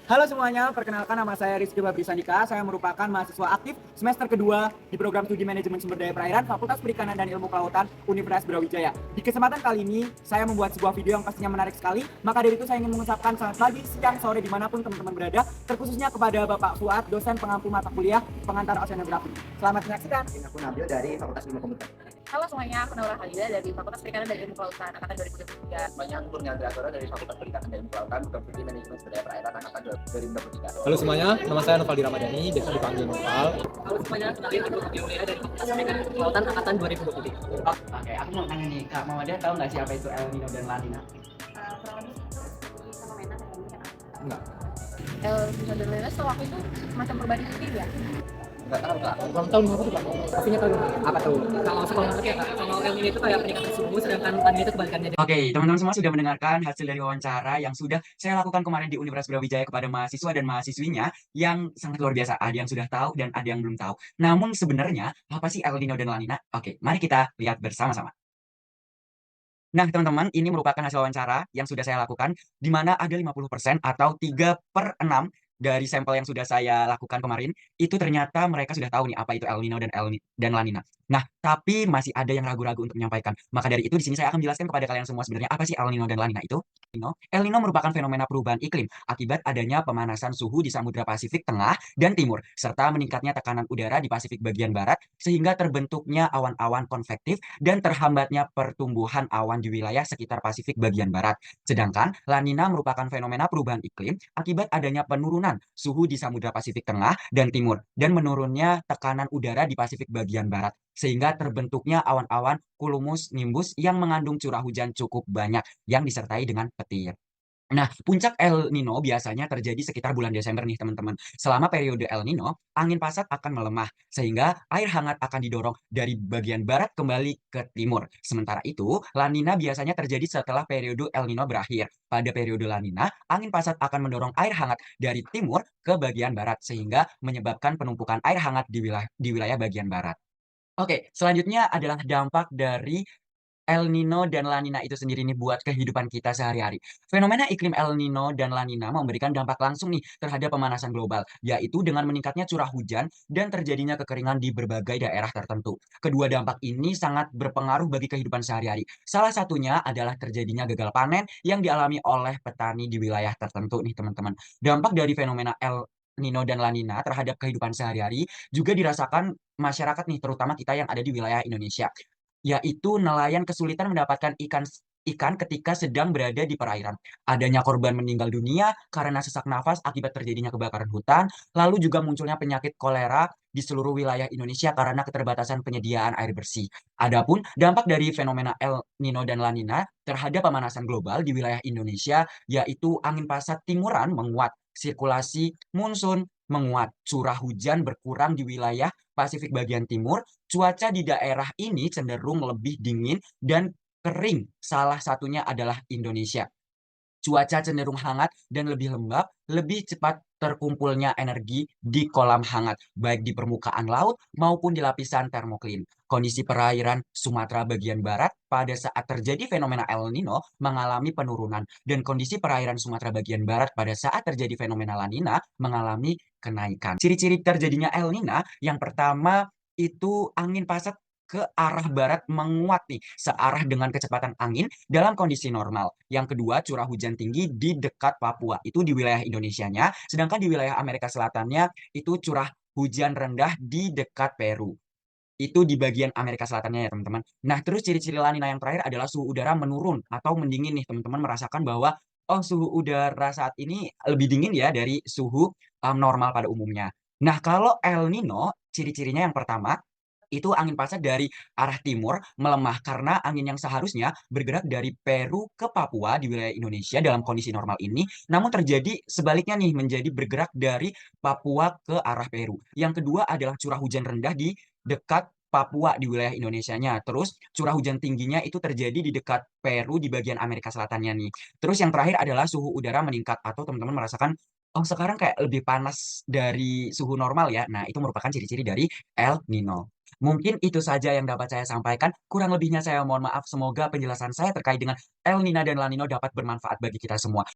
Halo semuanya, perkenalkan nama saya Rizky Babrisandika. Saya merupakan mahasiswa aktif semester kedua di program studi manajemen sumber daya perairan Fakultas Perikanan dan Ilmu Kelautan Universitas Brawijaya. Di kesempatan kali ini, saya membuat sebuah video yang pastinya menarik sekali. Maka dari itu saya ingin mengucapkan selamat pagi, siang, sore dimanapun teman-teman berada, terkhususnya kepada Bapak Fuad, dosen pengampu mata kuliah pengantar oceanografi. Selamat menyaksikan. Aku Nabil dari Fakultas Ilmu Komputer. Halo semuanya, aku Naura Halida dari Fakultas Perikanan dan Ilmu Kelautan Angkatan 2023. Semuanya, aku Kurnia Andreasora dari Fakultas Perikanan dan Ilmu Kelautan, Program Studi Manajemen Sumber Daya Perairan Angkatan 2023. Halo semuanya, nama saya Novaldi Ramadhani, biasa dipanggil Noval. Halo semuanya, kenalin aku Novi Aulia dari Fakultas Perikanan dan Kelautan Angkatan 2023. Oke, aku mau tanya nih, Kak Mawada tahu nggak sih apa itu El Nino dan La Nina? Kurang lebih itu fenomena dan ini ya. Enggak. El Nino dan La Nina setahu aku itu semacam perubahan iklim ya. Enggak tahu, Kak. Ulang tahun apa tuh Pak? Pastinya tahu dong. Apa tuh? Kalau sekolah ngerti ya Kak, kalau El Nino itu kayak peningkatan suhu, sedangkan La Nina itu kebalikannya. Oke, teman-teman semua sudah mendengarkan hasil dari wawancara yang sudah saya lakukan kemarin di Universitas Brawijaya kepada mahasiswa dan mahasiswinya yang sangat luar biasa. Ada yang sudah tahu dan ada yang belum tahu. Namun sebenarnya apa sih El Nino dan La Nina? Oke, mari kita lihat bersama-sama. Nah, teman-teman, ini merupakan hasil wawancara yang sudah saya lakukan, di mana ada 50% atau 3/6 dari sampel yang sudah saya lakukan kemarin, itu ternyata mereka sudah tahu nih apa itu El Nino dan La Nina. Nah, tapi masih ada yang ragu-ragu untuk menyampaikan. Maka dari itu di sini saya akan menjelaskan kepada kalian semua sebenarnya apa sih El Nino dan La Nina itu. El Nino merupakan fenomena perubahan iklim akibat adanya pemanasan suhu di Samudra Pasifik Tengah dan Timur, serta meningkatnya tekanan udara di Pasifik bagian barat, sehingga terbentuknya awan-awan konvektif dan terhambatnya pertumbuhan awan di wilayah sekitar Pasifik bagian barat. Sedangkan La Nina merupakan fenomena perubahan iklim akibat adanya penurunan suhu di Samudra Pasifik Tengah dan Timur dan menurunnya tekanan udara di Pasifik bagian barat, sehingga terbentuknya awan-awan cumulus nimbus yang mengandung curah hujan cukup banyak yang disertai dengan petir. Nah, puncak El Nino biasanya terjadi sekitar bulan Desember nih, teman-teman. Selama periode El Nino, angin pasat akan melemah, sehingga air hangat akan didorong dari bagian barat kembali ke timur. Sementara itu, La Nina biasanya terjadi setelah periode El Nino berakhir. Pada periode La Nina, angin pasat akan mendorong air hangat dari timur ke bagian barat, sehingga menyebabkan penumpukan air hangat di wilayah bagian barat. Oke, selanjutnya adalah dampak dari El Nino dan La Nina itu sendiri nih buat kehidupan kita sehari-hari. Fenomena iklim El Nino dan La Nina memberikan dampak langsung nih terhadap pemanasan global, yaitu dengan meningkatnya curah hujan dan terjadinya kekeringan di berbagai daerah tertentu. Kedua dampak ini sangat berpengaruh bagi kehidupan sehari-hari. Salah satunya adalah terjadinya gagal panen yang dialami oleh petani di wilayah tertentu nih, teman-teman. Dampak dari fenomena El Nino dan La Nina terhadap kehidupan sehari-hari juga dirasakan masyarakat nih, terutama kita yang ada di wilayah Indonesia, yaitu nelayan kesulitan mendapatkan ikan ketika sedang berada di perairan. Adanya korban meninggal dunia karena sesak nafas akibat terjadinya kebakaran hutan, lalu juga munculnya penyakit kolera di seluruh wilayah Indonesia karena keterbatasan penyediaan air bersih. Adapun dampak dari fenomena El Nino dan La Nina terhadap pemanasan global di wilayah Indonesia, yaitu angin pasat timuran menguat, sirkulasi monsun menguat, curah hujan berkurang di wilayah Pasifik bagian timur. Cuaca di daerah ini cenderung lebih dingin dan kering. Salah satunya adalah Indonesia. Cuaca cenderung hangat dan lebih lembab, lebih cepat terkumpulnya energi di kolam hangat, baik di permukaan laut maupun di lapisan termoklin. Kondisi perairan Sumatera bagian barat pada saat terjadi fenomena El Nino mengalami penurunan, dan kondisi perairan Sumatera bagian barat pada saat terjadi fenomena La Nina mengalami kenaikan. Ciri-ciri terjadinya El Nino yang pertama itu angin pasat ke arah barat menguat nih, searah dengan kecepatan angin dalam kondisi normal. Yang kedua, curah hujan tinggi di dekat Papua, itu di wilayah Indonesianya, sedangkan di wilayah Amerika Selatannya itu curah hujan rendah di dekat Peru. Itu di bagian Amerika Selatannya ya, teman-teman. Nah, terus ciri-ciri La Nina yang terakhir adalah suhu udara menurun atau mendingin nih, teman-teman merasakan bahwa oh, suhu udara saat ini lebih dingin ya dari suhu normal pada umumnya. Nah, kalau El Nino, ciri-cirinya yang pertama, itu angin pasat dari arah timur melemah karena angin yang seharusnya bergerak dari Peru ke Papua di wilayah Indonesia dalam kondisi normal ini, namun terjadi sebaliknya nih, menjadi bergerak dari Papua ke arah Peru. Yang kedua adalah curah hujan rendah di dekat Papua di wilayah Indonesianya. Terus curah hujan tingginya itu terjadi di dekat Peru di bagian Amerika Selatannya nih. Terus yang terakhir adalah suhu udara meningkat atau teman-teman merasakan oh, sekarang kayak lebih panas dari suhu normal ya. Nah, itu merupakan ciri-ciri dari El Nino. Mungkin itu saja yang dapat saya sampaikan. Kurang lebihnya saya mohon maaf. Semoga penjelasan saya terkait dengan El Nino dan La Nino dapat bermanfaat bagi kita semua.